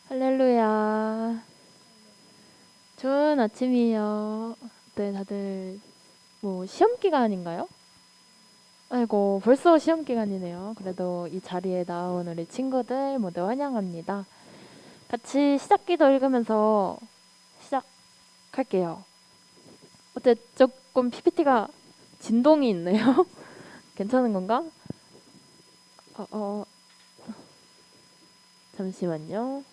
할렐루야. 좋은 아침이에요. 네, 다들 시험 기간인가요? 아이고, 벌써 시험 기간이네요. 그래도 이 자리에 나온 우리 친구들 모두 환영합니다. 같이 시작기도 읽으면서 시작할게요. 어때, 조금 PPT가 진동이 있네요. 괜찮은 건가? 어, 어, 잠시만요.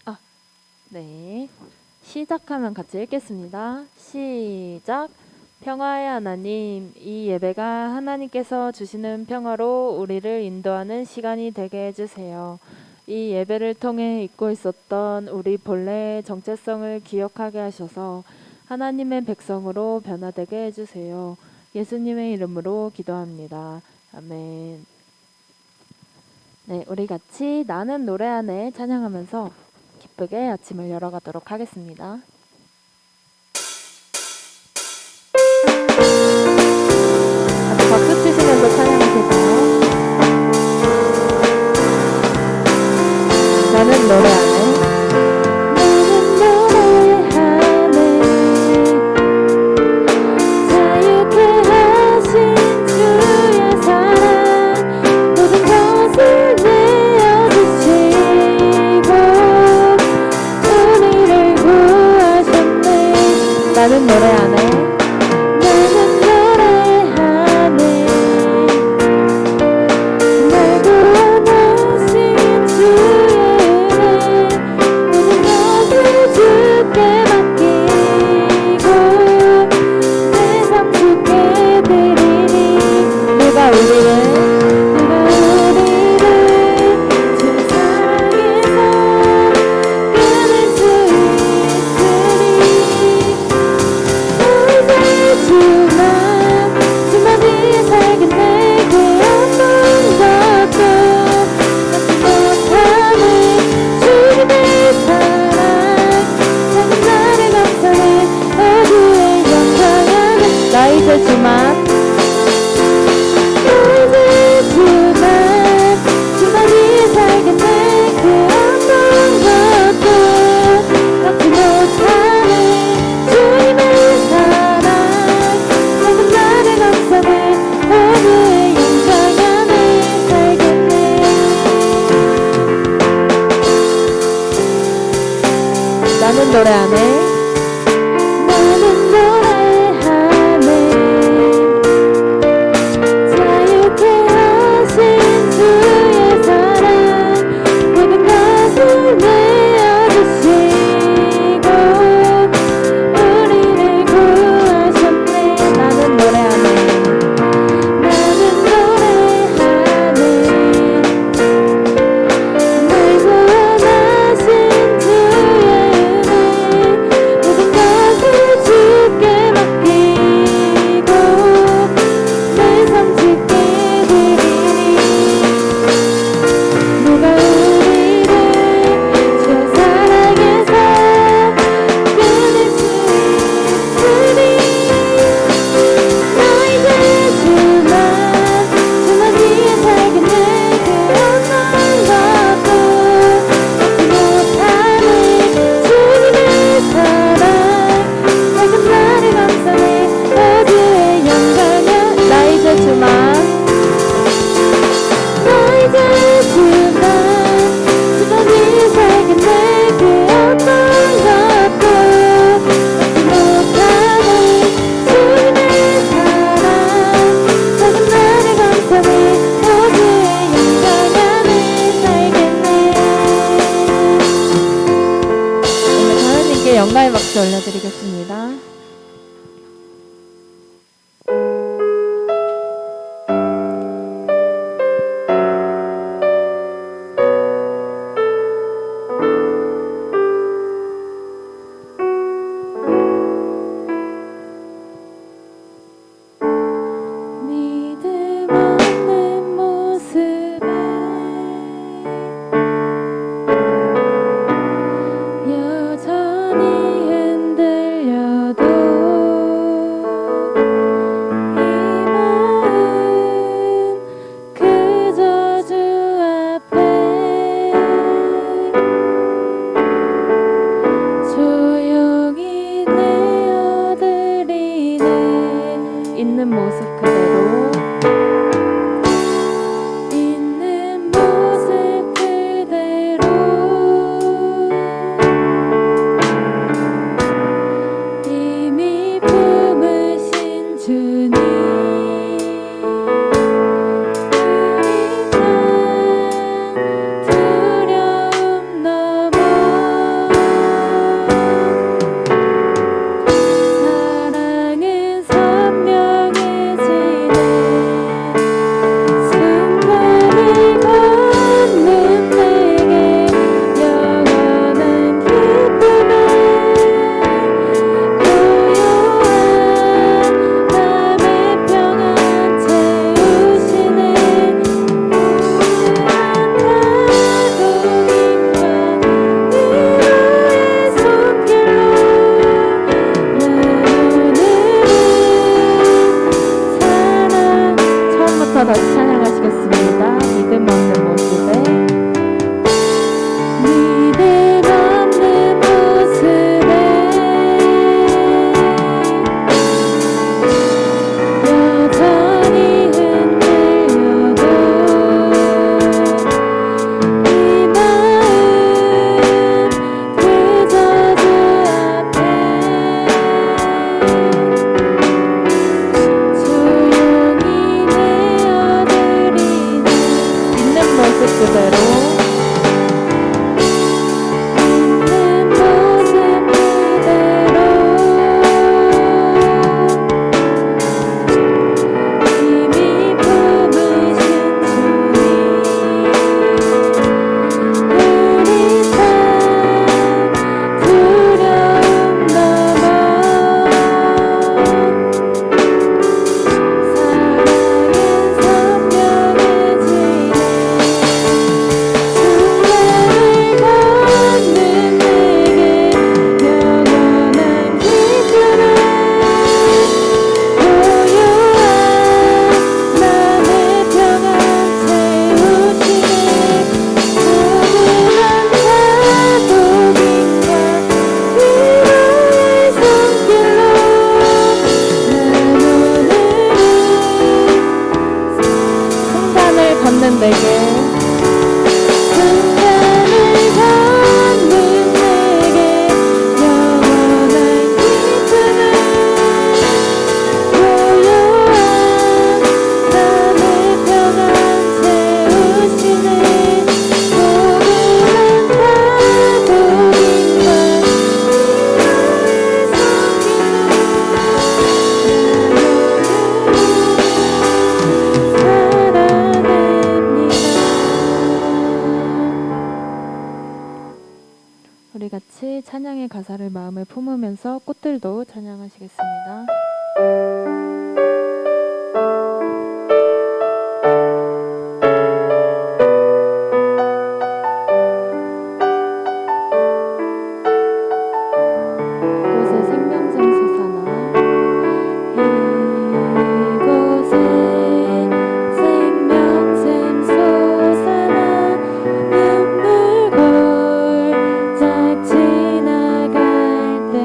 아, 네. 시작하면 같이 읽겠습니다. 시작. 평화의 하나님, 이 예배가 하나님께서 주시는 평화로 우리를 인도하는 시간이 되게 해주세요. 이 예배를 통해 잊고 있었던 우리 본래의 정체성을 기억하게 하셔서 하나님의 백성으로 변화되게 해주세요. 예수님의 이름으로 기도합니다. 아멘. 네, 우리 같이 나는 노래 안에 찬양하면서 기쁘게 아침을 열어가도록 하겠습니다. 같이 박수 치시면서 찬양하실까요? 나는 노래 안에 나는 노래 안에 나 이제 주만 주만 위에 살겠네. 그 어떤 것도 갖지 못하는 주님의 사랑 작은 나를 감싸네. 오늘의 영광 안에 살겠네. 나는 노래 안에 영광의 박수 올려드리겠습니다. 여전히 흔들려 우리 같이 찬양의 가사를 마음에 품으면서 꽃들도 찬양하시겠습니다. 이곳에 생명샘 솟아나 이곳에 생명샘 솟아나 눈물 골짝 지나갈 때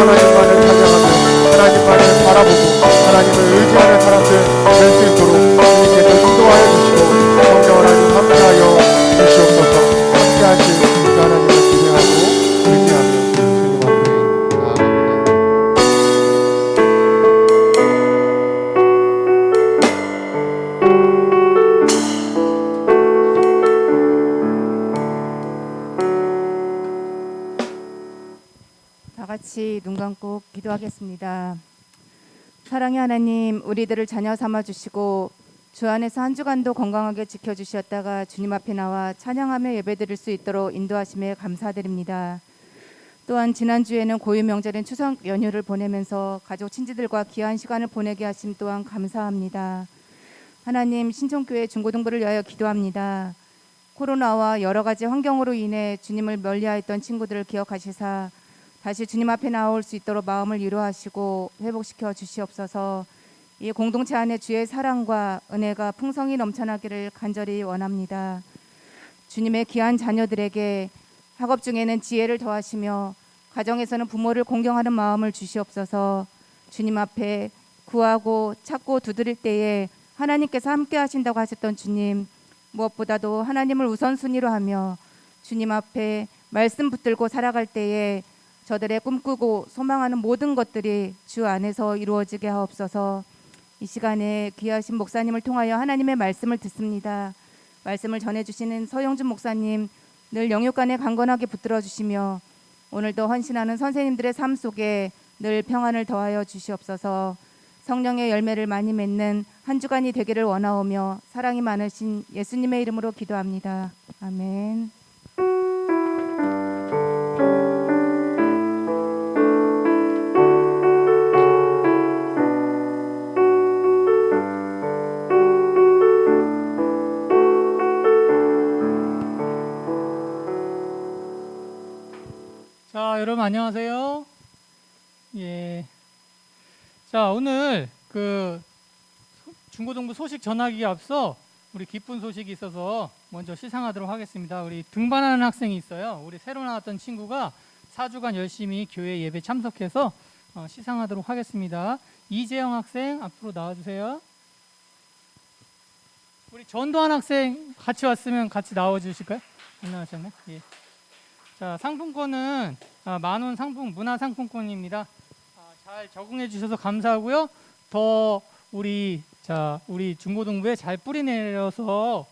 하나님만을 찬양하며 하나님만을 바라보고 하나님을 의지하는 사람들 될 수 있도록 주님께서 인도하여 주시고 성령 하나님 함께하여 주시옵소서. 함께하실 그 하나님을 기대하고 의지하며 주님 앞에 다 같이 눈 감고 기도하겠습니다. 사랑의 하나님, 우리들을 자녀 삼아 주시고 주 안에서 한 주간도 건강하게 지켜주셨다가 주님 앞에 나와 찬양하며 예배드릴 수 있도록 인도하심에 감사드립니다. 또한 지난주에는 고유 명절인 추석 연휴를 보내면서 가족 친지들과 귀한 시간을 보내게 하심 또한 감사합니다. 하나님, 신천교회 중고등부를 위하여 기도합니다. 코로나와 여러 가지 환경으로 인해 주님을 멀리하였던 친구들을 기억하시사 다시 주님 앞에 나올 수 있도록 마음을 위로하시고 회복시켜 주시옵소서. 이 공동체 안에 주의 사랑과 은혜가 풍성히 넘쳐나기를 간절히 원합니다. 주님의 귀한 자녀들에게 학업 중에는 지혜를 더하시며 가정에서는 부모를 공경하는 마음을 주시옵소서. 주님 앞에 구하고 찾고 두드릴 때에 하나님께서 함께 하신다고 하셨던 주님, 무엇보다도 하나님을 우선순위로 하며 주님 앞에 말씀 붙들고 살아갈 때에 저들의 꿈꾸고 소망하는 모든 것들이 주 안에서 이루어지게 하옵소서. 이 시간에 귀하신 목사님을 통하여 하나님의 말씀을 듣습니다. 말씀을 전해주시는 서영준 목사님 늘 영육간에 강건하게 붙들어 주시며 오늘도 헌신하는 선생님들의 삶 속에 늘 평안을 더하여 주시옵소서. 성령의 열매를 많이 맺는 한 주간이 되기를 원하오며 사랑이 많으신 예수님의 이름으로 기도합니다. 아멘. 자, 여러분 안녕하세요. 예. 자, 오늘 그 중고등부 소식 전하기에 앞서 우리 기쁜 소식이 있어서 먼저 시상하도록 하겠습니다. 우리 등반하는 학생이 있어요. 우리 새로 나왔던 친구가 4주간 열심히 교회 예배 참석해서 시상하도록 하겠습니다. 이재영 학생 앞으로 나와주세요. 우리 전도환 학생 같이 왔으면 같이 나와주실까요? 안 나오셨네. 예. 자, 상품권은 10,000원 상품 문화상품권입니다. 잘 적응해 주셔서 감사하고요. 더 우리 중고등부에 잘 뿌리내려서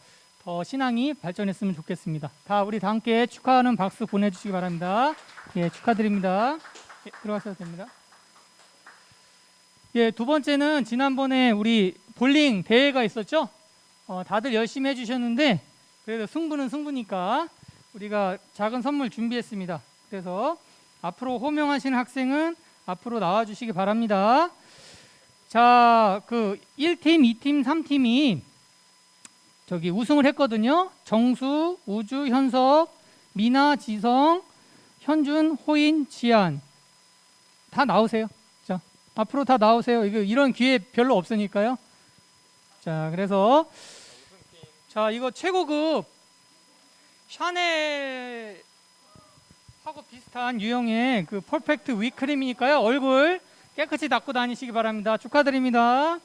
더 신앙이 발전했으면 좋겠습니다. 우리 다 함께 축하하는 박수 보내주시기 바랍니다. 예, 축하드립니다. 예, 들어가셔도 됩니다. 예, 두 번째는 지난번에 우리 볼링 대회가 있었죠. 다들 열심히 해주셨는데 그래도 승부는 승부니까 우리가 작은 선물 준비했습니다. 그래서 앞으로 호명하시는 학생은 앞으로 나와주시기 바랍니다. 자, 그 1팀, 2팀, 3팀이 저기 우승을 했거든요. 정수, 우주, 현석, 미나, 지성, 현준, 호인, 지안 다 나오세요. 자, 앞으로 다 나오세요. 이런 기회 별로 없으니까요. 자, 그래서 자, 이거 최고급 샤넬하고 비슷한 유형의 그 퍼펙트 위크림이니까요. 얼굴 깨끗이 닦고 다니시기 바랍니다. 축하드립니다.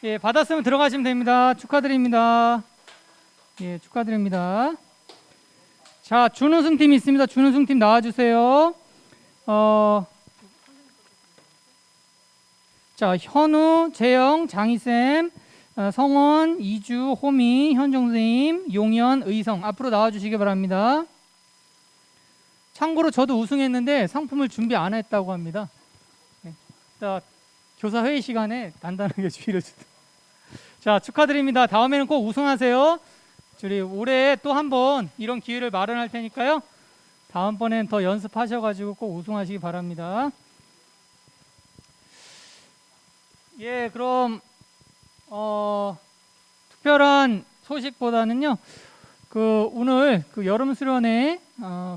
예, 받았으면 들어가시면 됩니다. 축하드립니다. 예, 축하드립니다. 자, 준우승팀 있습니다. 준우승팀 나와주세요. 자, 현우, 재영, 장희쌤, 성원, 이주, 호미, 현정 선생님, 용현, 의성 앞으로 나와주시기 바랍니다. 참고로 저도 우승했는데 상품을 준비 안 했다고 합니다. 네. 자, 교사 회의 시간에 단단하게 주의를 주세요. 자, 축하드립니다. 다음에는 꼭 우승하세요. 저희 올해 또 한 번 이런 기회를 마련할 테니까요. 다음번엔 더 연습하셔가지고 꼭 우승하시기 바랍니다. 예, 그럼 특별한 소식보다는요, 오늘 여름 수련회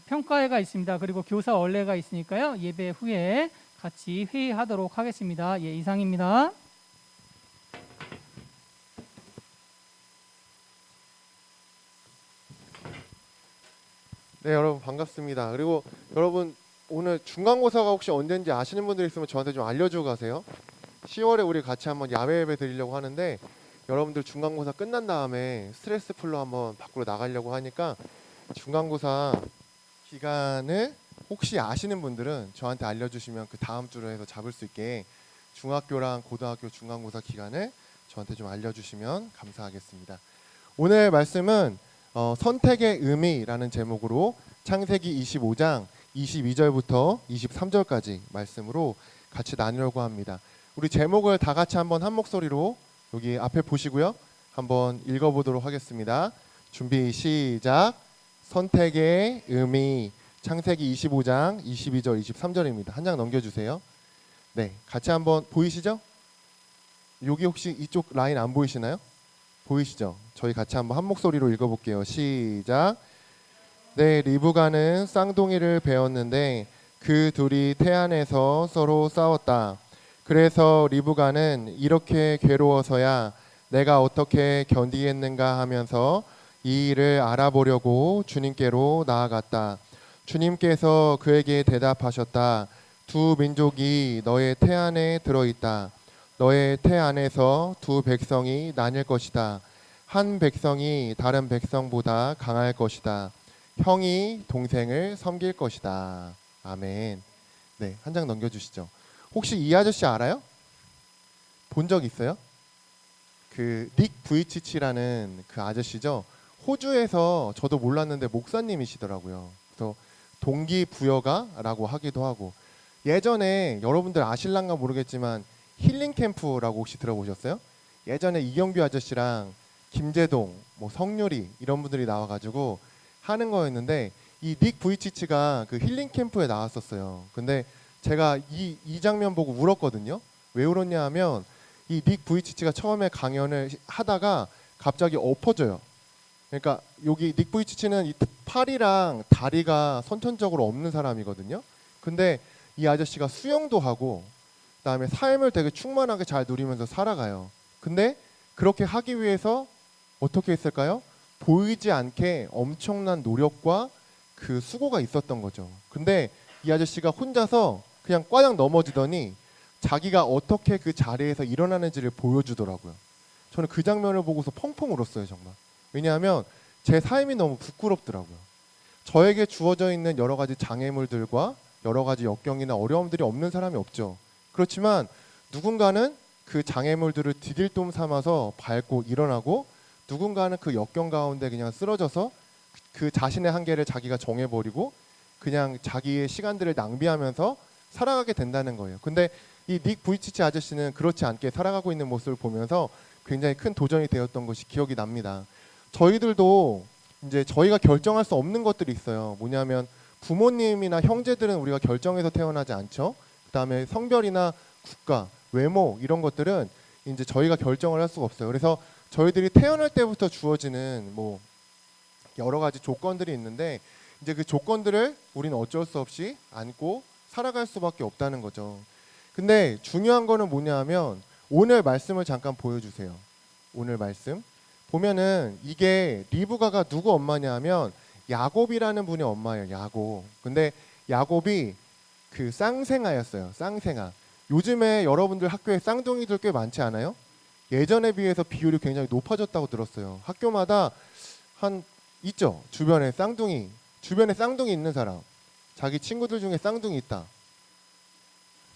평가회가 있습니다. 그리고 교사 원래가 있으니까요, 예배 후에 같이 회의하도록 하겠습니다. 예, 이상입니다. 네, 여러분 반갑습니다. 그리고 여러분 오늘 중간고사가 혹시 언제인지 아시는 분들 있으면 저한테 좀 알려주고 가세요. 10월에 우리 같이 한번 야외 예배 드리려고 하는데 여러분들 중간고사 끝난 다음에 스트레스 풀러 한번 밖으로 나가려고 하니까 중간고사 기간을 혹시 아시는 분들은 저한테 알려주시면 그 다음 주로 해서 잡을 수 있게 중학교랑 고등학교 중간고사 기간을 저한테 좀 알려주시면 감사하겠습니다. 오늘 말씀은 선택의 의미라는 제목으로 창세기 25장 22절부터 23절까지 말씀으로 같이 나누려고 합니다. 우리 제목을 다 같이 한번 한 목소리로 여기 앞에 보시고요. 한번 읽어보도록 하겠습니다. 준비 시작. 선택의 의미 창세기 25장 22절 23절입니다. 한 장 넘겨주세요. 네, 같이 한번 보이시죠? 여기 혹시 이쪽 라인 안 보이시나요? 보이시죠? 저희 같이 한번 한 목소리로 읽어볼게요. 시작. 네, 리브가는 쌍둥이를 배웠는데 그 둘이 태안에서 서로 싸웠다. 그래서 리브가는 이렇게 괴로워서야 내가 어떻게 견디겠는가 하면서 이 일을 알아보려고 주님께로 나아갔다. 주님께서 그에게 대답하셨다. 두 민족이 너의 태 안에 들어있다. 너의 태 안에서 두 백성이 나뉠 것이다. 한 백성이 다른 백성보다 강할 것이다. 형이 동생을 섬길 것이다. 아멘. 네, 한 장 넘겨주시죠. 혹시 이 아저씨 알아요? 본 적 있어요? 그 닉 부이치치라는 그 아저씨죠. 호주에서 저도 몰랐는데 목사님이시더라고요. 그래서 동기부여가라고 하기도 하고, 예전에 여러분들 아실란가 모르겠지만 힐링 캠프라고 혹시 들어보셨어요? 예전에 이경규 아저씨랑 김재동, 뭐 성유리 이런 분들이 나와가지고 하는 거였는데 이 닉 부이치치가 그 힐링 캠프에 나왔었어요. 근데 제가 이 장면 보고 울었거든요. 왜 울었냐 하면 이 닉 부이치치가 처음에 강연을 하다가 갑자기 엎어져요. 그러니까 여기 닉 부이치치는 이 팔이랑 다리가 선천적으로 없는 사람이거든요. 근데 이 아저씨가 수영도 하고 그다음에 삶을 되게 충만하게 잘 누리면서 살아가요. 근데 그렇게 하기 위해서 어떻게 했을까요? 보이지 않게 엄청난 노력과 그 수고가 있었던 거죠. 근데 이 아저씨가 혼자서 그냥 꽈당 넘어지더니 자기가 어떻게 그 자리에서 일어나는지를 보여주더라고요. 저는 그 장면을 보고서 펑펑 울었어요, 정말. 왜냐하면 제 삶이 너무 부끄럽더라고요. 저에게 주어져 있는 여러 가지 장애물들과 여러 가지 역경이나 어려움들이 없는 사람이 없죠. 그렇지만 누군가는 그 장애물들을 디딜돔 삼아서 밟고 일어나고, 누군가는 그 역경 가운데 그냥 쓰러져서 그 자신의 한계를 자기가 정해버리고 그냥 자기의 시간들을 낭비하면서 살아가게 된다는 거예요. 근데 이 닉 부이치치 아저씨는 그렇지 않게 살아가고 있는 모습을 보면서 굉장히 큰 도전이 되었던 것이 기억이 납니다. 저희들도 이제 저희가 결정할 수 없는 것들이 있어요. 뭐냐면 부모님이나 형제들은 우리가 결정해서 태어나지 않죠. 그다음에 성별이나 국가, 외모 이런 것들은 이제 저희가 결정을 할 수가 없어요. 그래서 저희들이 태어날 때부터 주어지는 뭐 여러 가지 조건들이 있는데 이제 그 조건들을 우리는 어쩔 수 없이 안고 살아갈 수밖에 없다는 거죠. 근데 중요한 거는 뭐냐 하면 오늘 말씀을 잠깐 보여주세요. 오늘 말씀 보면은 이게 리브가가 누구 엄마냐 하면 야곱이라는 분의 엄마예요. 야곱. 근데 야곱이 그 쌍생아였어요. 쌍생아. 요즘에 여러분들 학교에 쌍둥이들 꽤 많지 않아요? 예전에 비해서 비율이 굉장히 높아졌다고 들었어요. 학교마다 한 있죠. 주변에 쌍둥이 있는 사람. 자기 친구들 중에 쌍둥이 있다.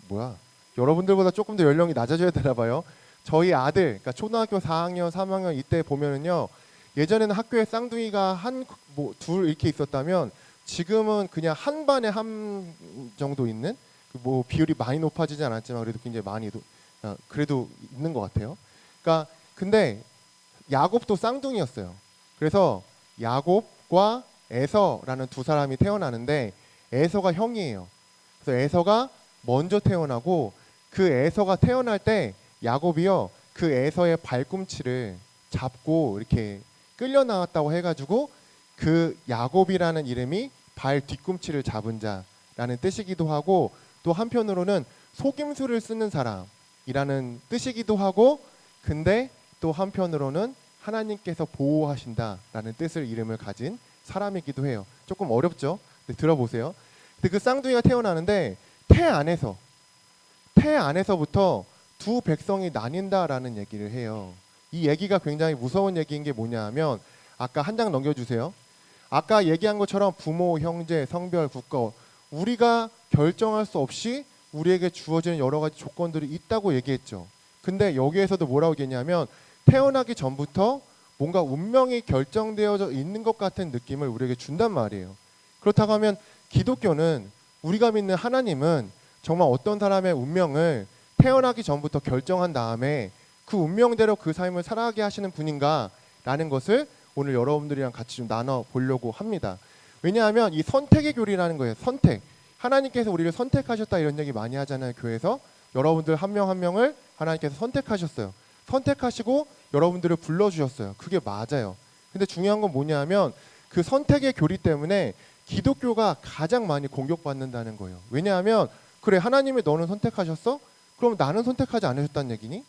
뭐야? 여러분들보다 조금 더 연령이 낮아져야 되나 봐요. 저희 아들, 그러니까 초등학교 4학년, 3학년 이때 보면은요. 예전에는 학교에 쌍둥이가 둘 이렇게 있었다면 지금은 그냥 한 반에 한 정도 있는, 뭐 비율이 많이 높아지지 않았지만 그래도 굉장히 많이 그래도 있는 것 같아요. 그러니까 근데 야곱도 쌍둥이였어요. 그래서 야곱과 에서라는 두 사람이 태어나는데 에서가 형이에요. 그래서 에서가 먼저 태어나고 그 에서가 태어날 때 야곱이요 그 에서의 발꿈치를 잡고 이렇게 끌려 나왔다고 해가지고 그 야곱이라는 이름이 발 뒤꿈치를 잡은 자라는 뜻이기도 하고, 또 한편으로는 속임수를 쓰는 사람이라는 뜻이기도 하고, 근데 또 한편으로는 하나님께서 보호하신다라는 뜻을 이름을 가진 사람이기도 해요. 조금 어렵죠? 네, 들어보세요. 근데 그 쌍둥이가 태어나는데 태 안에서부터 두 백성이 나뉜다라는 얘기를 해요. 이 얘기가 굉장히 무서운 얘기인 게 뭐냐 하면 아까 한 장 넘겨주세요. 아까 얘기한 것처럼 부모, 형제, 성별, 국가 우리가 결정할 수 없이 우리에게 주어지는 여러 가지 조건들이 있다고 얘기했죠. 근데 여기에서도 뭐라고 얘기했냐면 태어나기 전부터 뭔가 운명이 결정되어져 있는 것 같은 느낌을 우리에게 준단 말이에요. 그렇다고 하면 기독교는 우리가 믿는 하나님은 정말 어떤 사람의 운명을 태어나기 전부터 결정한 다음에 그 운명대로 그 삶을 살아가게 하시는 분인가 라는 것을 오늘 여러분들이랑 같이 좀 나눠보려고 합니다. 왜냐하면 이 선택의 교리라는 거예요. 선택. 하나님께서 우리를 선택하셨다 이런 얘기 많이 하잖아요. 교회에서. 여러분들 한 명 한 명을 하나님께서 선택하셨어요. 선택하시고 여러분들을 불러주셨어요. 그게 맞아요. 근데 중요한 건 뭐냐 하면 그 선택의 교리 때문에 기독교가 가장 많이 공격받는다는 거예요. 왜냐하면 그래 하나님이 너는 선택하셨어? 그럼 나는 선택하지 않으셨다는 얘기니?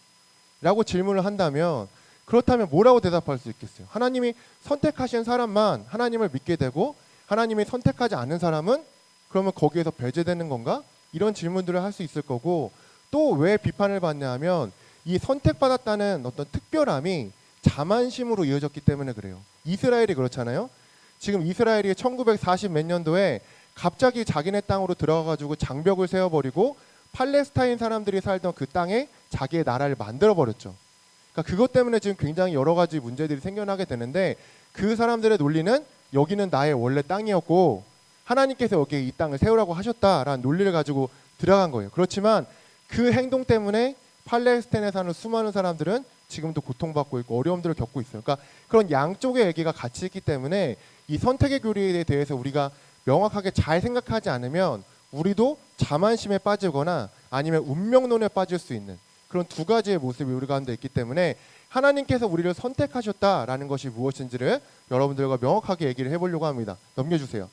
라고 질문을 한다면 그렇다면 뭐라고 대답할 수 있겠어요? 하나님이 선택하신 사람만 하나님을 믿게 되고 하나님이 선택하지 않은 사람은 그러면 거기에서 배제되는 건가? 이런 질문들을 할 수 있을 거고 또 왜 비판을 받냐 하면 이 선택받았다는 어떤 특별함이 자만심으로 이어졌기 때문에 그래요. 이스라엘이 그렇잖아요. 지금 이스라엘이 1940 몇 년도에 갑자기 자기네 땅으로 들어가가지고 장벽을 세워버리고 팔레스타인 사람들이 살던 그 땅에 자기의 나라를 만들어버렸죠. 그러니까 그것 때문에 지금 굉장히 여러 가지 문제들이 생겨나게 되는데 그 사람들의 논리는 여기는 나의 원래 땅이었고 하나님께서 여기에 이 땅을 세우라고 하셨다라는 논리를 가지고 들어간 거예요. 그렇지만 그 행동 때문에 팔레스타인에 사는 수많은 사람들은 지금도 고통받고 있고 어려움들을 겪고 있어요. 그러니까 그런 양쪽의 얘기가 같이 있기 때문에 이 선택의 교리에 대해서 우리가 명확하게 잘 생각하지 않으면 우리도 자만심에 빠지거나 아니면 운명론에 빠질 수 있는 그런 두 가지의 모습이 우리 가운데 있기 때문에 하나님께서 우리를 선택하셨다라는 것이 무엇인지를 여러분들과 명확하게 얘기를 해보려고 합니다. 넘겨주세요.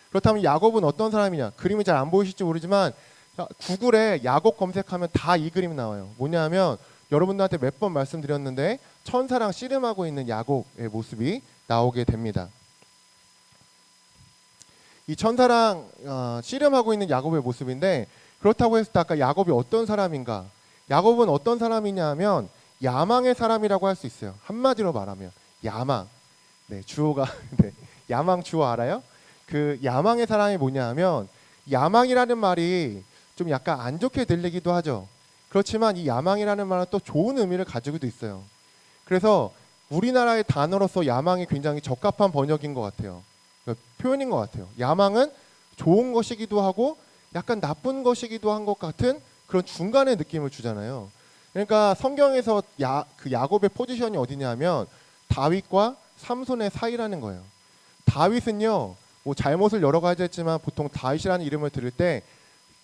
그렇다면 야곱은 어떤 사람이냐? 그림이 잘 안 보이실지 모르지만 구글에 야곱 검색하면 다 이 그림 나와요. 뭐냐면 여러분들한테 몇 번 말씀드렸는데 천사랑 씨름하고 있는 야곱의 모습이 나오게 됩니다. 이 천사랑 씨름하고 있는 야곱의 모습인데 그렇다고 해서 아까 야곱이 어떤 사람인가? 야곱은 어떤 사람이냐 하면 야망의 사람이라고 할 수 있어요. 한마디로 말하면 야망. 네, 주어가 네, 야망 주어 알아요? 그 야망의 사람이 뭐냐 하면 야망이라는 말이 좀 약간 안 좋게 들리기도 하죠. 그렇지만 이 야망이라는 말은 또 좋은 의미를 가지고도 있어요. 그래서 우리나라의 단어로서 야망이 굉장히 적합한 번역인 것 같아요. 그러니까 표현인 것 같아요. 야망은 좋은 것이기도 하고 약간 나쁜 것이기도 한 것 같은 그런 중간의 느낌을 주잖아요. 그러니까 성경에서 그 야곱의 포지션이 어디냐면 다윗과 삼손의 사이라는 거예요. 다윗은요, 뭐 잘못을 여러 가지 했지만 보통 다윗이라는 이름을 들을 때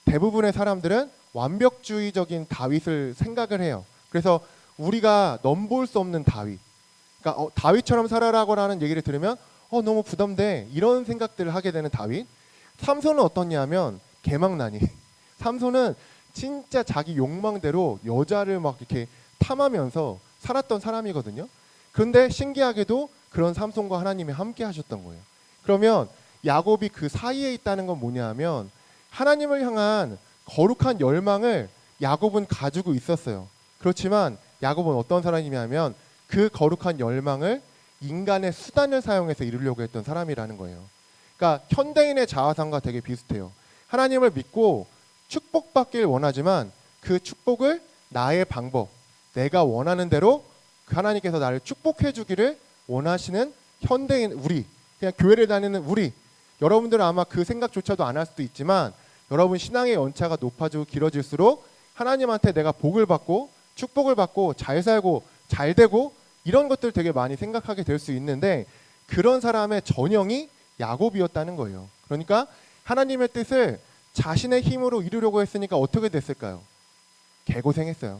대부분의 사람들은 완벽주의적인 다윗을 생각을 해요. 그래서 우리가 넘볼 수 없는 다윗, 그러니까 다윗처럼 살아라고라는 얘기를 들으면 너무 부담돼 이런 생각들을 하게 되는 다윗. 삼손은 어떻냐면 개망나니. 삼손은 진짜 자기 욕망대로 여자를 막 이렇게 탐하면서 살았던 사람이거든요. 그런데 신기하게도 그런 삼손과 하나님이 함께 하셨던 거예요. 그러면 야곱이 그 사이에 있다는 건 뭐냐 하면 하나님을 향한 거룩한 열망을 야곱은 가지고 있었어요. 그렇지만 야곱은 어떤 사람이냐면 그 거룩한 열망을 인간의 수단을 사용해서 이루려고 했던 사람이라는 거예요. 그러니까 현대인의 자아상과 되게 비슷해요. 하나님을 믿고 축복받길 원하지만 그 축복을 나의 방법, 내가 원하는 대로 하나님께서 나를 축복해 주기를 원하시는 현대인 우리, 그냥 교회를 다니는 우리, 여러분들은 아마 그 생각조차도 안 할 수도 있지만 여러분 신앙의 연차가 높아지고 길어질수록 하나님한테 내가 복을 받고 축복을 받고 잘 살고 잘 되고 이런 것들 되게 많이 생각하게 될 수 있는데 그런 사람의 전형이 야곱이었다는 거예요. 그러니까 하나님의 뜻을 자신의 힘으로 이루려고 했으니까 어떻게 됐을까요? 개고생했어요.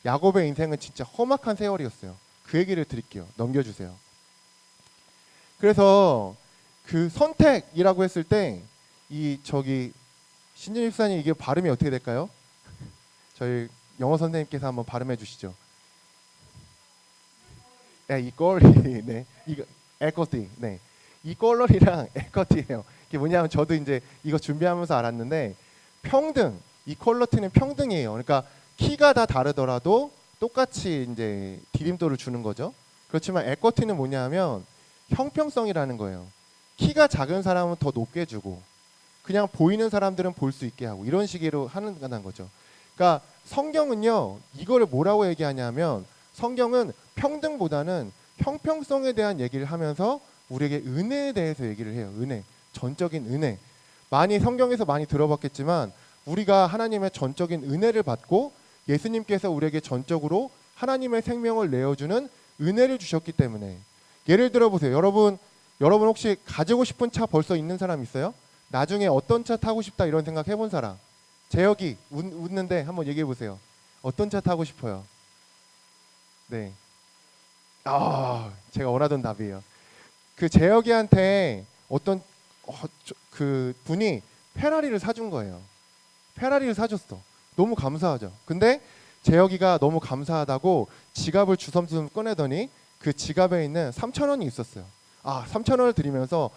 야곱의 인생은 진짜 험악한 세월이었어요. 그 얘기를 드릴게요. 넘겨주세요. 그래서 그 선택이라고 했을 때 이 신진 집사님 이게 발음이 어떻게 될까요? 저희 영어 선생님께서 한번 발음해 주시죠. 네, 이꼴리, 네, 이거 에코티, 네, 이꼴러리랑 에코티예요. 이게 뭐냐면 저도 이제 이거 준비하면서 알았는데 평등, 이퀄러티는 평등이에요. 그러니까 키가 다 다르더라도 똑같이 이제 디딤돌을 주는 거죠. 그렇지만 에쿼티는 뭐냐면 형평성이라는 거예요. 키가 작은 사람은 더 높게 주고 그냥 보이는 사람들은 볼 수 있게 하고 이런 식으로 하는 거죠. 그러니까 성경은요 이거를 뭐라고 얘기하냐면 성경은 평등보다는 형평성에 대한 얘기를 하면서 우리에게 은혜에 대해서 얘기를 해요. 은혜, 전적인 은혜. 많이 성경에서 많이 들어봤겠지만 우리가 하나님의 전적인 은혜를 받고 예수님께서 우리에게 전적으로 하나님의 생명을 내어주는 은혜를 주셨기 때문에 예를 들어 보세요. 여러분 혹시 가지고 싶은 차 벌써 있는 사람 있어요? 나중에 어떤 차 타고 싶다 이런 생각 해본 사람? 재혁이 웃는데 한번 얘기해 보세요. 어떤 차 타고 싶어요? 네. 제가 원하던 답이에요. 그 재혁이한테 어떤 그 분이 페라리를 사준 거예요. 페라리를 사줬어. 너무 감사하죠. 근데 재혁이가 너무 감사하다고 지갑을 주섬주섬 꺼내더니 그 지갑에 있는 3,000원이 있었어요. 3,000원을 드리면서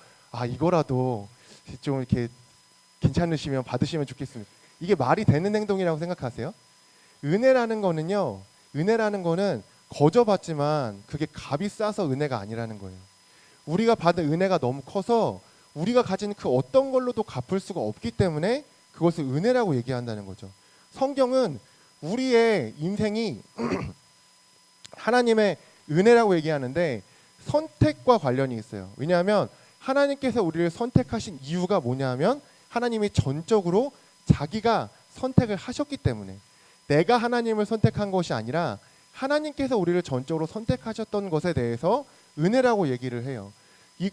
이거라도 좀 이렇게 괜찮으시면 받으시면 좋겠습니다. 이게 말이 되는 행동이라고 생각하세요? 은혜라는 거는 거저 받지만 그게 값이 싸서 은혜가 아니라는 거예요. 우리가 받은 은혜가 너무 커서 우리가 가진 그 어떤 걸로도 갚을 수가 없기 때문에 그것을 은혜라고 얘기한다는 거죠. 성경은 우리의 인생이 하나님의 은혜라고 얘기하는데 선택과 관련이 있어요. 왜냐하면 하나님께서 우리를 선택하신 이유가 뭐냐면 하나님이 전적으로 자기가 선택을 하셨기 때문에 내가 하나님을 선택한 것이 아니라 하나님께서 우리를 전적으로 선택하셨던 것에 대해서 은혜라고 얘기를 해요.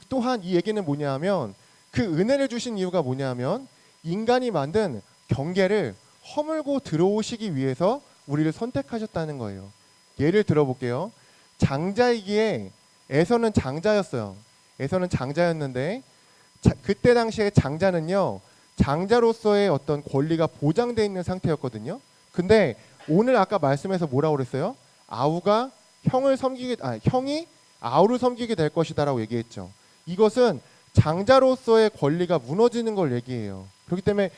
또한 이 얘기는 뭐냐면 그 은혜를 주신 이유가 뭐냐면 인간이 만든 경계를 허물고 들어오시기 위해서 우리를 선택하셨다는 거예요. 예를 들어볼게요. 장자이기에 에서는 장자였어요. 에서는 장자였는데 그때 당시에 장자는요 장자로서의 어떤 권리가 보장되어 있는 상태였거든요. 근데 오늘 아까 말씀에서 뭐라고 그랬어요? 형이 아우를 섬기게 될 것이다라고 얘기했죠. 이것은 장자로서의 권리가 무너지는 걸 얘기해요. 그렇기 때문에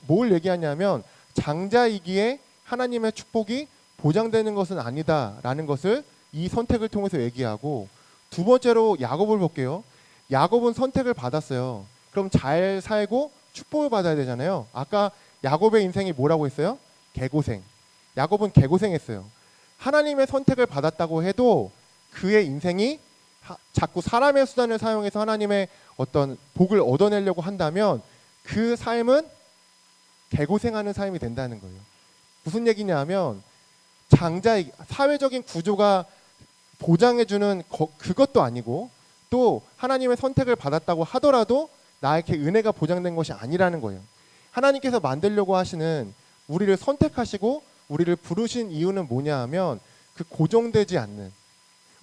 뭘 얘기하냐면 장자이기에 하나님의 축복이 보장되는 것은 아니다라는 것을 이 선택을 통해서 얘기하고 두 번째로 야곱을 볼게요. 야곱은 선택을 받았어요. 그럼 잘 살고 축복을 받아야 되잖아요. 아까 야곱의 인생이 뭐라고 했어요? 개고생. 야곱은 개고생했어요. 하나님의 선택을 받았다고 해도 그의 인생이 자꾸 사람의 수단을 사용해서 하나님의 어떤 복을 얻어내려고 한다면 그 삶은 개고생하는 삶이 된다는 거예요. 무슨 얘기냐면 사회적인 구조가 보장해주는 그것도 아니고 또 하나님의 선택을 받았다고 하더라도 나에게 은혜가 보장된 것이 아니라는 거예요. 하나님께서 만들려고 하시는 우리를 선택하시고 우리를 부르신 이유는 뭐냐 하면 그 고정되지 않는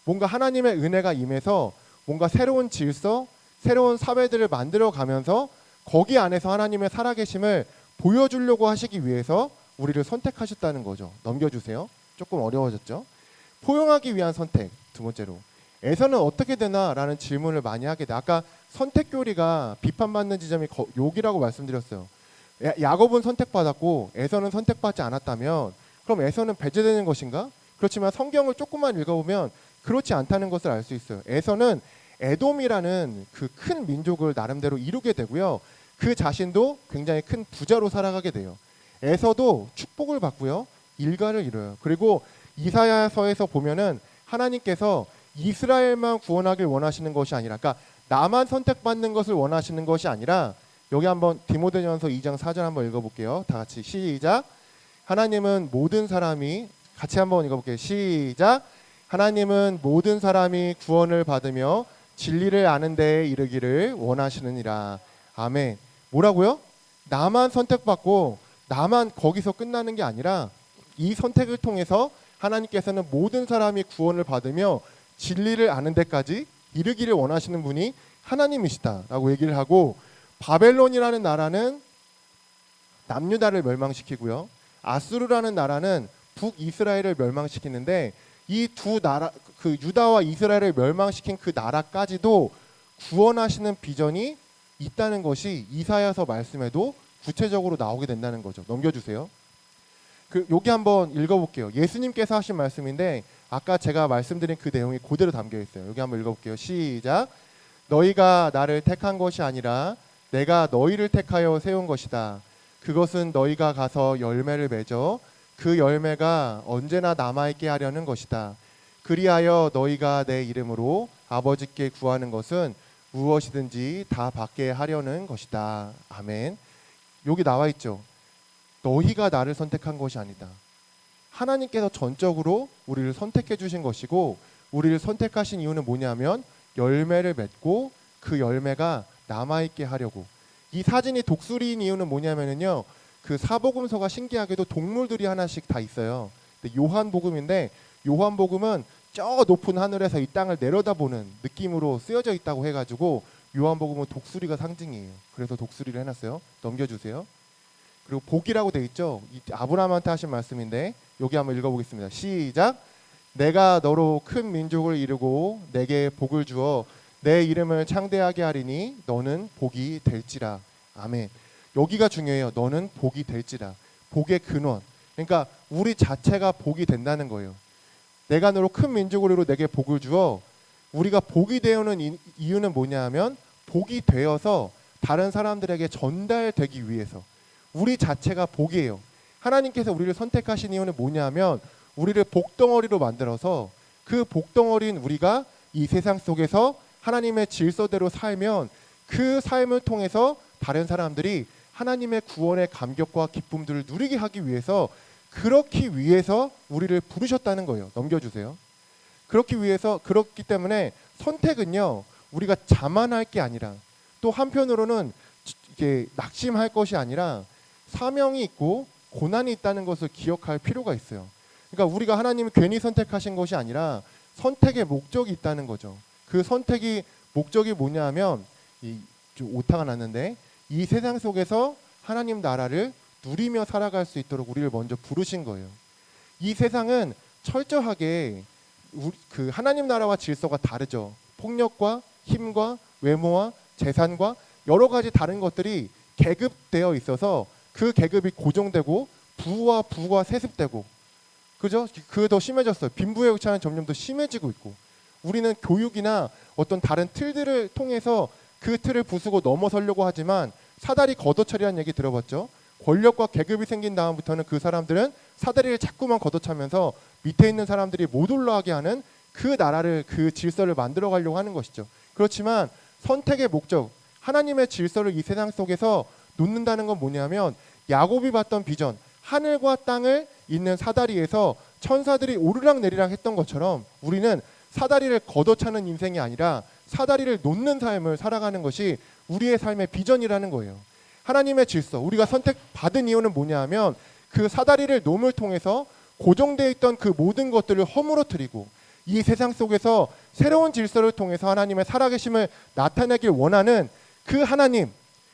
뭔가 하나님의 은혜가 임해서 뭔가 새로운 질서, 새로운 사회들을 만들어 가면서 거기 안에서 하나님의 살아계심을 보여주려고 하시기 위해서 우리를 선택하셨다는 거죠. 넘겨주세요. 조금 어려워졌죠. 포용하기 위한 선택. 두 번째로 에서는 어떻게 되나라는 질문을 많이 하게 돼. 아까 선택교리가 비판받는 지점이 욕이라고 말씀드렸어요. 야곱은 선택받았고 에서는 선택받지 않았다면 그럼 에서는 배제되는 것인가? 그렇지만 성경을 조금만 읽어보면 그렇지 않다는 것을 알 수 있어요. 에서는 에돔이라는 그 큰 민족을 나름대로 이루게 되고요. 그 자신도 굉장히 큰 부자로 살아가게 돼요. 에서도 축복을 받고요. 일가를 이뤄요. 그리고 이사야서에서 보면은 하나님께서 이스라엘만 구원하길 원하시는 것이 아니라 그러니까 나만 선택받는 것을 원하시는 것이 아니라 여기 한번 디모데전서 2장 4절 한번 읽어볼게요. 다 같이 시작. 하나님은 모든 사람이 같이 한번 읽어볼게요. 시작. 하나님은 모든 사람이 구원을 받으며 진리를 아는 데에 이르기를 원하시느니라. 아멘. 뭐라고요? 나만 선택받고 나만 거기서 끝나는 게 아니라 이 선택을 통해서 하나님께서는 모든 사람이 구원을 받으며 진리를 아는 데까지 이르기를 원하시는 분이 하나님이시다라고 얘기를 하고 바벨론이라는 나라는 남유다를 멸망시키고요. 아수르라는 나라는 북이스라엘을 멸망시키는데 이 두 나라 그 유다와 이스라엘을 멸망시킨 그 나라까지도 구원하시는 비전이 있다는 것이 이사야서 말씀에도 구체적으로 나오게 된다는 거죠. 넘겨주세요. 여기 한번 읽어볼게요. 예수님께서 하신 말씀인데 아까 제가 말씀드린 그 내용이 그대로 담겨 있어요. 여기 한번 읽어볼게요. 시작. 너희가 나를 택한 것이 아니라 내가 너희를 택하여 세운 것이다. 그것은 너희가 가서 열매를 맺어 그 열매가 언제나 남아있게 하려는 것이다. 그리하여 너희가 내 이름으로 아버지께 구하는 것은 무엇이든지 다 받게 하려는 것이다. 아멘. 여기 나와 있죠. 너희가 나를 선택한 것이 아니다. 하나님께서 전적으로 우리를 선택해 주신 것이고, 우리를 선택하신 이유는 뭐냐면 열매를 맺고 그 열매가 남아있게 하려고. 이 사진이 독수리인 이유는 뭐냐면요, 그 사복음서가 신기하게도 동물들이 하나씩 다 있어요. 근데 요한복음인데, 요한복음은 저 높은 하늘에서 이 땅을 내려다보는 느낌으로 쓰여져 있다고 해가지고 요한복음은 독수리가 상징이에요. 그래서 독수리를 해놨어요. 넘겨주세요. 그리고 복이라고 돼 있죠. 아브라함한테 하신 말씀인데 여기 한번 읽어보겠습니다. 시작. 내가 너로 큰 민족을 이루고 내게 복을 주어 내 이름을 창대하게 하리니 너는 복이 될지라. 아멘. 여기가 중요해요. 너는 복이 될지라. 복의 근원. 그러니까 우리 자체가 복이 된다는 거예요. 내가 너로 큰 민족을 이루고 내게 복을 주어. 우리가 복이 되는 이유는 뭐냐 하면 복이 되어서 다른 사람들에게 전달되기 위해서. 우리 자체가 복이에요. 하나님께서 우리를 선택하신 이유는 뭐냐 하면 우리를 복덩어리로 만들어서 그 복덩어리인 우리가 이 세상 속에서 하나님의 질서대로 살면 그 삶을 통해서 다른 사람들이 하나님의 구원의 감격과 기쁨들을 누리게 하기 위해서, 그렇기 위해서 우리를 부르셨다는 거예요. 넘겨주세요. 그렇기 때문에 선택은요, 우리가 자만할 게 아니라, 또 한편으로는 이게 낙심할 것이 아니라 사명이 있고 고난이 있다는 것을 기억할 필요가 있어요. 그러니까 우리가 하나님이 괜히 선택하신 것이 아니라 선택의 목적이 있다는 거죠. 그 선택이 목적이 뭐냐 하면, 좀 오타가 났는데, 이 세상 속에서 하나님 나라를 누리며 살아갈 수 있도록 우리를 먼저 부르신 거예요. 이 세상은 철저하게 그 하나님 나라와 질서가 다르죠. 폭력과 힘과 외모와 재산과 여러 가지 다른 것들이 계급되어 있어서 그 계급이 고정되고 부와 세습되고, 그죠? 그게 더 심해졌어요. 빈부의 격차는 점점 더 심해지고 있고, 우리는 교육이나 어떤 다른 틀들을 통해서 그 틀을 부수고 넘어서려고 하지만 사다리 걷어차리라는 얘기 들어봤죠? 권력과 계급이 생긴 다음부터는 그 사람들은 사다리를 자꾸만 걷어차면서 밑에 있는 사람들이 못 올라가게 하는 그 나라를, 그 질서를 만들어 가려고 하는 것이죠. 그렇지만 선택의 목적, 하나님의 질서를 이 세상 속에서 놓는다는 건 뭐냐면, 야곱이 봤던 비전, 하늘과 땅을 잇는 사다리에서 천사들이 오르락내리락 했던 것처럼 우리는 사다리를 걷어차는 인생이 아니라 사다리를 놓는 삶을 살아가는 것이 우리의 삶의 비전이라는 거예요. 하나님의 질서, 우리가 선택받은 이유는 뭐냐 하면 그 사다리를 놓음을 통해서 고정되어 있던 그 모든 것들을 허물어뜨리고 이 세상 속에서 새로운 질서를 통해서 하나님의 살아계심을 나타내길 원하는 그 하나님,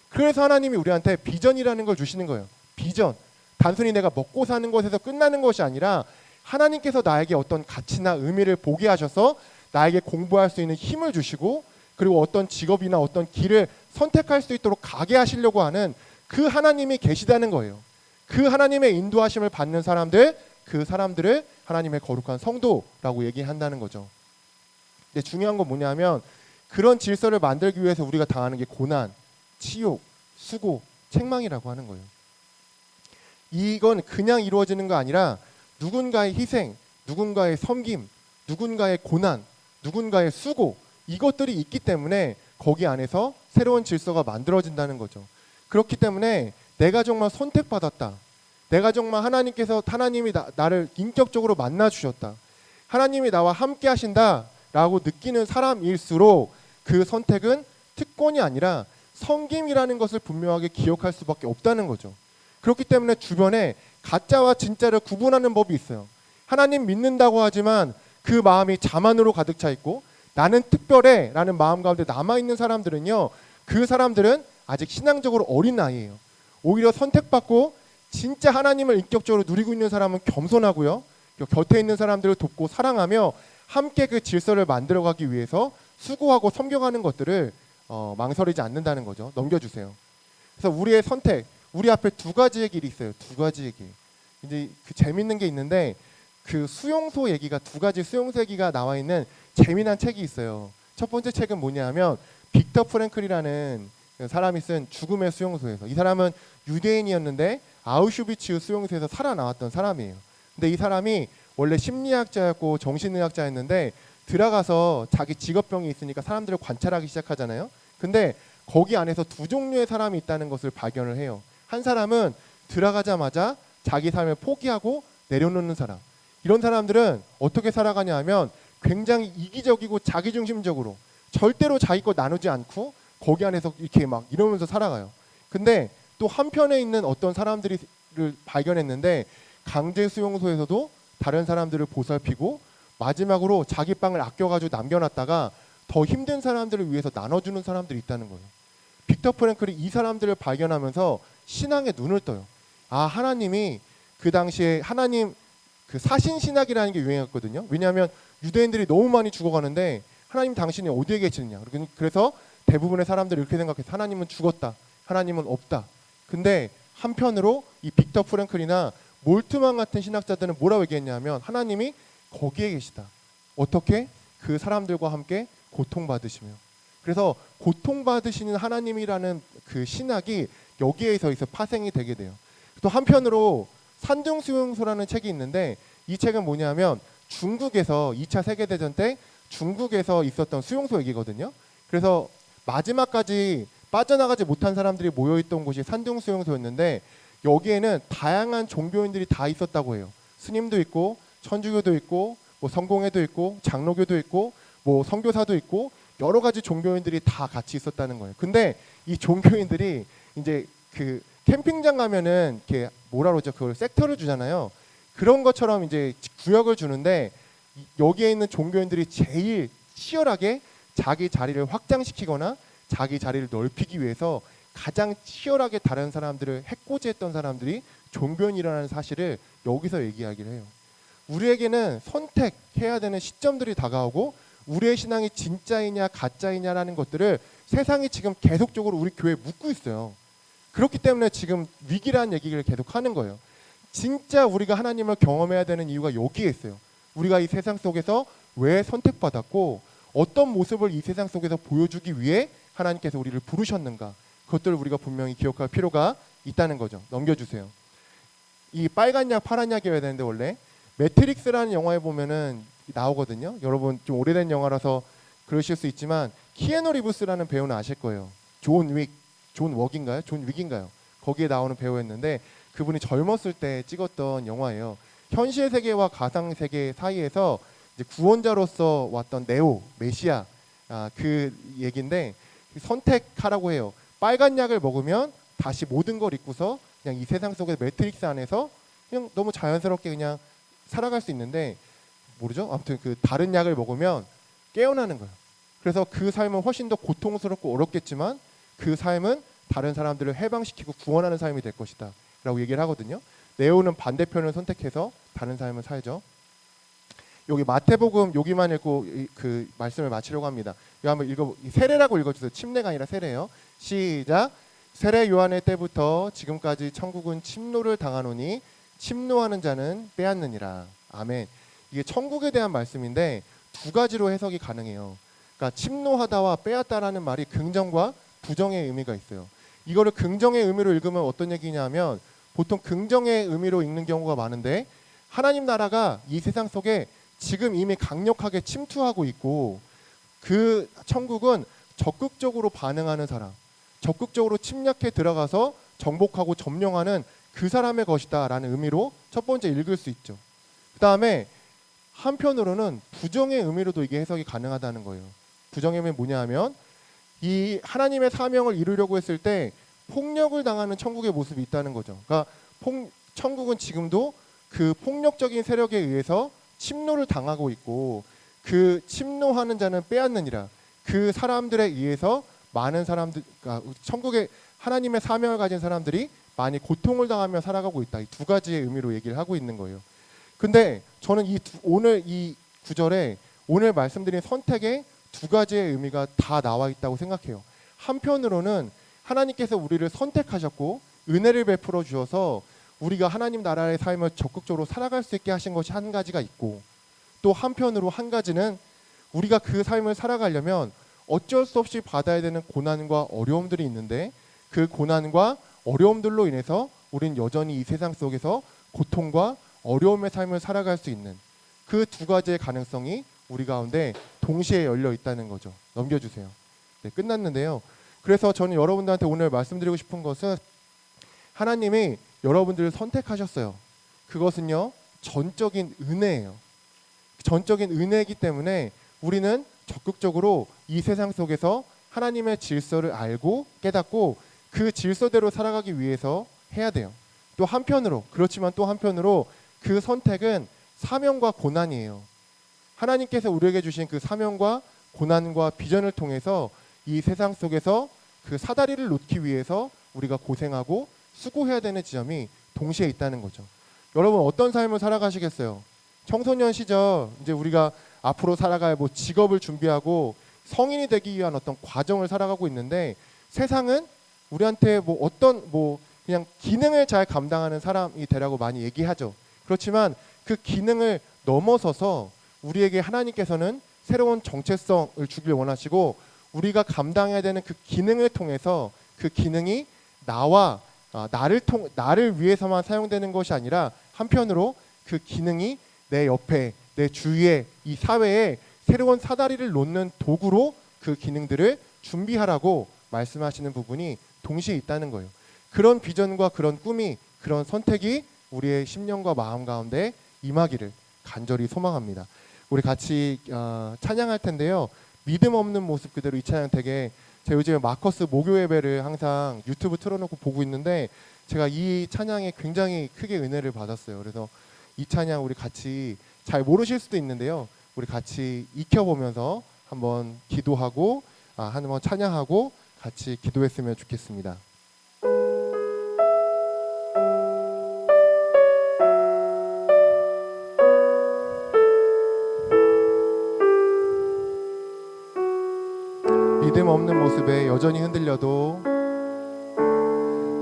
그래서 하나님이 우리한테 비전이라는 걸 주시는 거예요. 비전. 단순히 내가 먹고 사는 것에서 끝나는 것이 아니라 하나님께서 나에게 어떤 가치나 의미를 보게 하셔서 나에게 공부할 수 있는 힘을 주시고, 그리고 어떤 직업이나 어떤 길을 선택할 수 있도록 가게 하시려고 하는 그 하나님이 계시다는 거예요. 그 하나님의 인도하심을 받는 사람들, 그 사람들을 하나님의 거룩한 성도라고 얘기한다는 거죠. 근데 중요한 건 뭐냐면, 그런 질서를 만들기 위해서 우리가 당하는 게 고난, 치욕, 수고, 책망이라고 하는 거예요. 이건 그냥 이루어지는 거 아니라 누군가의 희생, 누군가의 섬김, 누군가의 고난, 누군가의 수고, 이것들이 있기 때문에 거기 안에서 새로운 질서가 만들어진다는 거죠. 그렇기 때문에 내가 정말 선택받았다, 내가 정말 하나님이 나를 인격적으로 만나 주셨다, 하나님이 나와 함께 하신다 라고 느끼는 사람일수록 그 선택은 특권이 아니라 섬김이라는 것을 분명하게 기억할 수밖에 없다는 거죠. 그렇기 때문에 주변에 가짜와 진짜를 구분하는 법이 있어요. 하나님 믿는다고 하지만 그 마음이 자만으로 가득 차 있고 나는 특별해 라는 마음 가운데 남아있는 사람들은요, 그 사람들은 아직 신앙적으로 어린 나이에요. 오히려 선택받고 진짜 하나님을 인격적으로 누리고 있는 사람은 겸손하고요, 곁에 있는 사람들을 돕고 사랑하며 함께 그 질서를 만들어가기 위해서 수고하고 섬겨가는 것들을 망설이지 않는다는 거죠. 넘겨주세요. 그래서 우리의 선택, 우리 앞에 두 가지의 길이 있어요. 두 가지의 길. 이제 그 재밌는 게 있는데 그 수용소 얘기가 두 가지 수용소 얘기가 나와 있는 재미난 책이 있어요. 첫 번째 책은 뭐냐면 빅터 프랭클이라는 사람이 쓴 죽음의 수용소에서, 이 사람은 유대인이었는데 아우슈비츠 수용소에서 살아나왔던 사람이에요. 근데 이 사람이 원래 심리학자였고 정신의학자였는데 들어가서 자기 직업병이 있으니까 사람들을 관찰하기 시작하잖아요. 근데 거기 안에서 두 종류의 사람이 있다는 것을 발견을 해요. 한 사람은 들어가자마자 자기 삶을 포기하고 내려놓는 사람. 이런 사람들은 어떻게 살아가냐 하면 굉장히 이기적이고 자기중심적으로 절대로 자기 것 나누지 않고 거기 안에서 이렇게 막 이러면서 살아가요. 근데 또 한편에 있는 어떤 사람들을 발견했는데 강제 수용소에서도 다른 사람들을 보살피고 마지막으로 자기 빵을 아껴가지고 남겨놨다가 더 힘든 사람들을 위해서 나눠주는 사람들이 있다는 거예요. 빅터 프랭클이 이 사람들을 발견하면서 신앙의 눈을 떠요. 아, 하나님이 그 당시에 하나님 그 사신 신학이라는 게 유행했거든요. 왜냐하면 유대인들이 너무 많이 죽어가는데 하나님 당신이 어디에 계시느냐. 그래서 대부분의 사람들이 이렇게 생각해서 하나님은 죽었다, 하나님은 없다. 근데 한편으로 이 빅터 프랭클이나 몰트만 같은 신학자들은 뭐라고 얘기했냐면 하나님이 거기에 계시다. 어떻게? 그 사람들과 함께 고통받으시며. 그래서 고통받으시는 하나님이라는 그 신학이 여기에서 파생이 되게 돼요. 또 한편으로 산중수용소라는 책이 있는데 이 책은 뭐냐면 중국에서 2차 세계대전 때 중국에서 있었던 수용소 얘기거든요. 그래서 마지막까지 빠져나가지 못한 사람들이 모여있던 곳이 산중수용소였는데 여기에는 다양한 종교인들이 다 있었다고 해요. 스님도 있고 천주교도 있고 뭐 성공회도 있고 장로교도 있고 뭐 선교사도 있고 여러 가지 종교인들이 다 같이 있었다는 거예요. 근데 이 종교인들이 이제 그 캠핑장 가면은 이렇게 뭐라 그러죠? 그걸 섹터를 주잖아요. 그런 것처럼 이제 구역을 주는데 여기에 있는 종교인들이 제일 치열하게 자기 자리를 확장시키거나 자기 자리를 넓히기 위해서 가장 치열하게 다른 사람들을 해코지했던 사람들이 종교인이라는 사실을 여기서 얘기하기를 해요. 우리에게는 선택해야 되는 시점들이 다가오고 우리의 신앙이 진짜이냐 가짜이냐라는 것들을 세상이 지금 계속적으로 우리 교회에 묻고 있어요. 그렇기 때문에 지금 위기라는 얘기를 계속 하는 거예요. 진짜 우리가 하나님을 경험해야 되는 이유가 여기에 있어요. 우리가 이 세상 속에서 왜 선택받았고 어떤 모습을 이 세상 속에서 보여주기 위해 하나님께서 우리를 부르셨는가, 그것들을 우리가 분명히 기억할 필요가 있다는 거죠. 넘겨주세요. 이 빨간 약 파란 약이어야 되는데 원래 매트릭스라는 영화에 보면은 나오거든요. 여러분 좀 오래된 영화라서 그러실 수 있지만 키아누 리브스라는 배우는 아실 거예요. 존 웍인가요? 존 윅인가요? 거기에 나오는 배우였는데 그분이 젊었을 때 찍었던 영화예요. 현실 세계와 가상 세계 사이에서 이제 구원자로서 왔던 네오 메시아, 그 얘기인데 선택하라고 해요. 빨간 약을 먹으면 다시 모든 걸 잊고서 그냥 이 세상 속의 매트릭스 안에서 그냥 너무 자연스럽게 그냥 살아갈 수 있는데 모르죠? 아무튼 그 다른 약을 먹으면 깨어나는 거예요. 그래서 그 삶은 훨씬 더 고통스럽고 어렵겠지만 그 삶은 다른 사람들을 해방시키고 구원하는 삶이 될 것이다 라고 얘기를 하거든요. 네오는 반대편을 선택해서 다른 삶을 살죠. 여기 마태복음 여기만 읽고 그 말씀을 마치려고 합니다. 이거 한번 세례라고 읽어주세요. 침례가 아니라 세례예요. 시작. 세례 요한의 때부터 지금까지 천국은 침노를 당하노니 침노하는 자는 빼앗느니라. 아멘. 이게 천국에 대한 말씀인데 두 가지로 해석이 가능해요. 그러니까 침노하다와 빼앗다라는 말이 긍정과 부정의 의미가 있어요. 이거를 긍정의 의미로 읽으면 어떤 얘기냐면 보통 긍정의 의미로 읽는 경우가 많은데 하나님 나라가 이 세상 속에 지금 이미 강력하게 침투하고 있고 그 천국은 적극적으로 반응하는 사람, 적극적으로 침략해 들어가서 정복하고 점령하는 그 사람의 것이다 라는 의미로 첫 번째 읽을 수 있죠. 그 다음에 한편으로는 부정의 의미로도 이게 해석이 가능하다는 거예요. 부정의 의미는 뭐냐 하면 이 하나님의 사명을 이루려고 했을 때 폭력을 당하는 천국의 모습이 있다는 거죠. 그러니까 천국은 지금도 그 폭력적인 세력에 의해서 침노를 당하고 있고 그 침노하는 자는 빼앗느니라. 그 사람들에 의해서 많은 사람들, 그러니까 천국의 하나님의 사명을 가진 사람들이 많이 고통을 당하며 살아가고 있다. 이 두 가지의 의미로 얘기를 하고 있는 거예요. 근데 저는 오늘 이 구절에 오늘 말씀드린 선택의 두 가지의 의미가 다 나와 있다고 생각해요. 한편으로는 하나님께서 우리를 선택하셨고 은혜를 베풀어 주셔서 우리가 하나님 나라의 삶을 적극적으로 살아갈 수 있게 하신 것이 한 가지가 있고, 또 한편으로 한 가지는 우리가 그 삶을 살아가려면 어쩔 수 없이 받아야 되는 고난과 어려움들이 있는데, 그 고난과 어려움들로 인해서 우린 여전히 이 세상 속에서 고통과 어려움의 삶을 살아갈 수 있는 그 두 가지의 가능성이 우리 가운데 동시에 열려 있다는 거죠. 넘겨주세요. 네, 끝났는데요. 그래서 저는 여러분들한테 오늘 말씀드리고 싶은 것은, 하나님이 여러분들을 선택하셨어요. 그것은요, 전적인 은혜예요. 전적인 은혜이기 때문에 우리는 적극적으로 이 세상 속에서 하나님의 질서를 알고 깨닫고 그 질서대로 살아가기 위해서 해야 돼요. 또 한편으로, 그렇지만 또 한편으로 그 선택은 사명과 고난이에요. 하나님께서 우리에게 주신 그 사명과 고난과 비전을 통해서 이 세상 속에서 그 사다리를 놓기 위해서 우리가 고생하고 수고해야 되는 지점이 동시에 있다는 거죠. 여러분, 어떤 삶을 살아가시겠어요? 청소년 시절 이제 우리가 앞으로 살아갈 뭐 직업을 준비하고 성인이 되기 위한 어떤 과정을 살아가고 있는데, 세상은 우리한테 뭐 어떤 뭐 그냥 기능을 잘 감당하는 사람이 되라고 많이 얘기하죠. 그렇지만 그 기능을 넘어서서 우리에게 하나님께서는 새로운 정체성을 주길 원하시고, 우리가 감당해야 되는 그 기능을 통해서 그 기능이 나를 위해서만 사용되는 것이 아니라 한편으로 그 기능이 내 옆에, 내 주위에, 이 사회에 새로운 사다리를 놓는 도구로 그 기능들을 준비하라고 말씀하시는 부분이 동시에 있다는 거예요. 그런 비전과 그런 꿈이, 그런 선택이 우리의 심령과 마음 가운데 임하기를 간절히 소망합니다. 우리 같이 찬양할 텐데요. 믿음 없는 모습 그대로, 이 찬양 되게, 제가 요즘에 마커스 목요 예배를 항상 유튜브 틀어놓고 보고 있는데, 제가 이 찬양에 굉장히 크게 은혜를 받았어요. 그래서 이 찬양 우리 같이, 잘 모르실 수도 있는데요, 우리 같이 익혀보면서 한번 기도하고 한번 찬양하고 같이 기도했으면 좋겠습니다. 믿음 없는 모습에 여전히 흔들려도,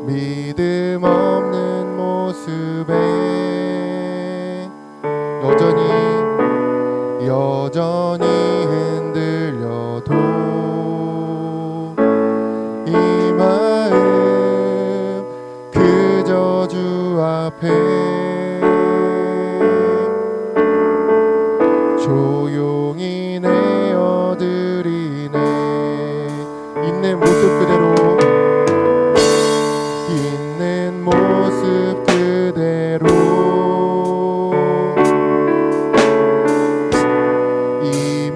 믿음 없는 모습에 여전히 흔들려도 이 마음 그저 주 앞에 조용히 내어드리네. 있는 모습 그대로, 있는 모습 그대로 이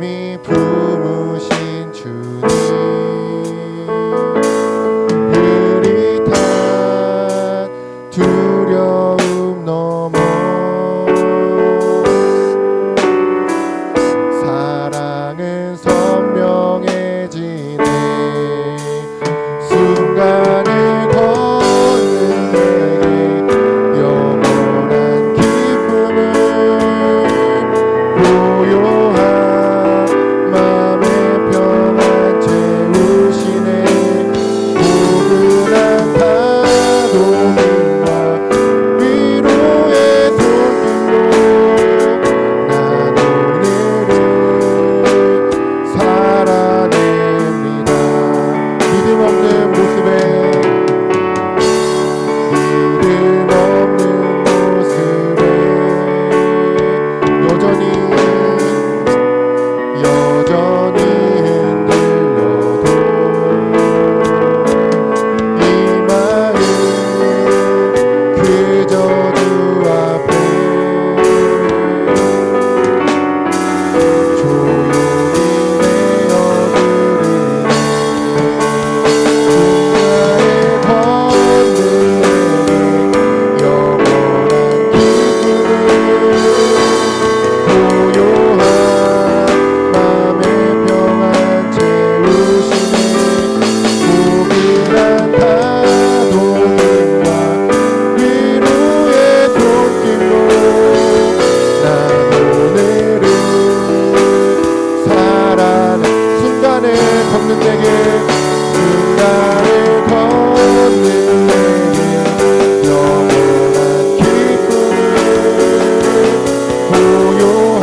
고요한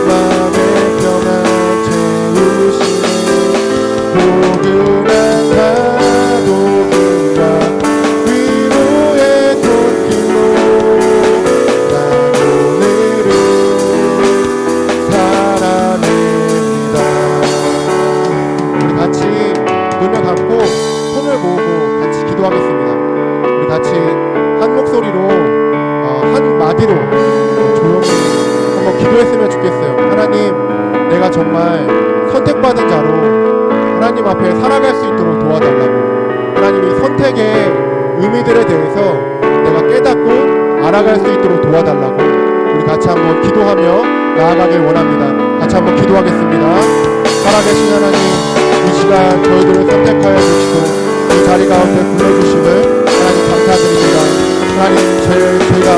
마음의 평안 채우시네 포근한 파도들과 위로의 손길로 난 오늘을 살아냅니다. 우리 같이 눈을 감고 손을 모으고 같이 기도하겠습니다. 우리 같이 한 목소리로 한 마디로 조용히 한번 기도했으면 좋겠어요. 하나님, 내가 정말 선택받은 자로 하나님 앞에 살아갈 수 있도록 도와달라고. 하나님이 선택의 의미들에 대해서 내가 깨닫고 알아갈 수 있도록 도와달라고. 우리 같이 한번 기도하며 나아가길 원합니다. 같이 한번 기도하겠습니다. 살아계신 하나님, 이 시간 저희들을 선택하여 주시고 이 자리 가운데 불러주심을 하나님 감사드립니다. 하나님, 저희가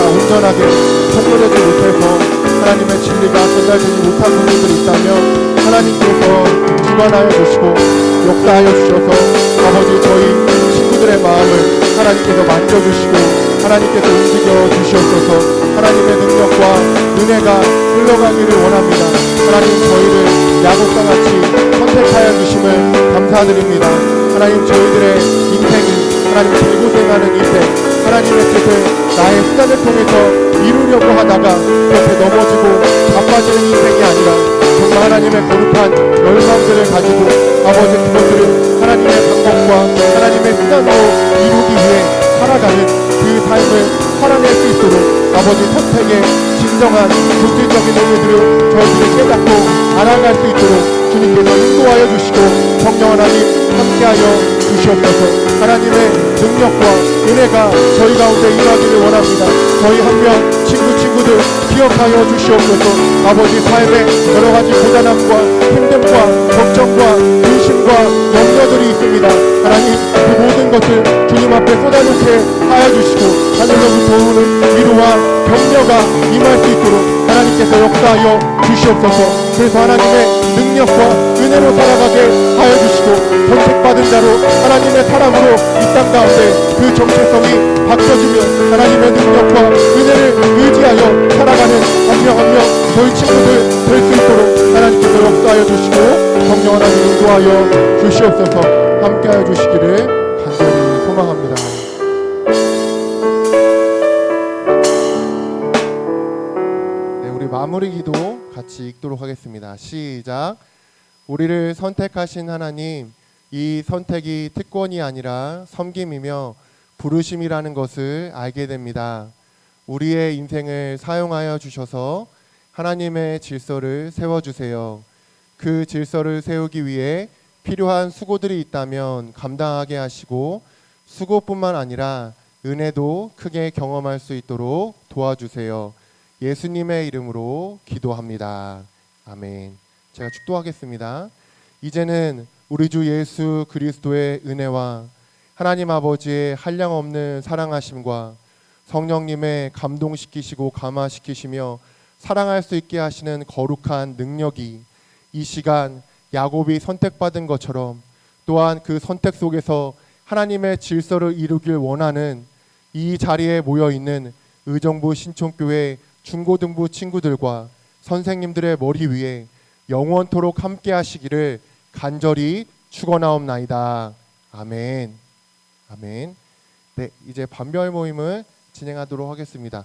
온전하게 선물하지 못해서 하나님의 진리가 전달되지 못한 부분들이 있다면 하나님께서 주관하여 주시고 역사하여 주셔서 아버지 저희 친구들의 마음을 하나님께서 만져주시고 하나님께서 움직여 주시옵소서. 하나님의 능력과 은혜가 흘러가기를 원합니다. 하나님, 저희를 야곱과같이 선택하여 주심을 감사드립니다. 하나님, 저희들의 인생을 하나님 대고생하는 인생, 하나님의 뜻을 나의 수단을 통해서 이루려고 하다가 그렇게 넘어지고 바빠지는 인생이 아니라 정말 하나님의 거룩한 열망들을 가지고 아버지 그것들을 하나님의 방법과 하나님의 수단으로 이루기 위해 살아가는 그 삶을 살아낼 수 있도록 아버지 선택의 진정한 본질적인 의미들을 저희들이 깨닫고 알아갈 수 있도록 주님께서 인도하여 주시고 성령 하나님 함께하여 주시옵소서. 하나님의 능력과 은혜가 저희 가운데 일하기를 원합니다. 저희 한 명 친구들 기억하여 주시옵소서. 아버지 삶에 여러가지 고단함과 힘듦과 걱정과 근심과 염려들이 있습니다. 하나님, 그 모든 것을 주님 앞에 쏟아놓게 하여 주시고 하늘로부터 오는 위로와 격려가 임할 수 있도록 하나님께서 역사하여 주시옵소서. 그래서 하나님의 능력과 은혜로 살아가게 하여 주시고 선택받은 자로 하나님의 사람으로 이 땅 가운데 그 정체성이 바뀌어지며 하나님의 능력과 은혜를 의지하여 살아가는 한 명 한 명 저희 친구들 될 수 있도록 하나님께서 역사하여 주시고 성령 하나님 인도하여 주시옵소서. 함께하여 주시기를 간절히 소망합니다. 네, 우리 마무리 기도 같이 읽도록 하겠습니다. 시작. 우리를 선택하신 하나님, 이 선택이 특권이 아니라 섬김이며 부르심이라는 것을 알게 됩니다. 우리의 인생을 사용하여 주셔서 하나님의 질서를 세워주세요. 그 질서를 세우기 위해 필요한 수고들이 있다면 감당하게 하시고 수고뿐만 아니라 은혜도 크게 경험할 수 있도록 도와주세요. 예수님의 이름으로 기도합니다. 아멘. 제가 축도하겠습니다. 이제는 우리 주 예수 그리스도의 은혜와 하나님 아버지의 한량없는 사랑하심과 성령님의 감동시키시고 감화시키시며 사랑할 수 있게 하시는 거룩한 능력이 이 시간 야곱이 선택받은 것처럼 또한 그 선택 속에서 하나님의 질서를 이루길 원하는 이 자리에 모여있는 의정부 신촌교회 중고등부 친구들과 선생님들의 머리 위에 영원토록 함께 하시기를 간절히 축원하옵나이다. 아멘. 아멘. 네, 이제 반별 모임을 진행하도록 하겠습니다.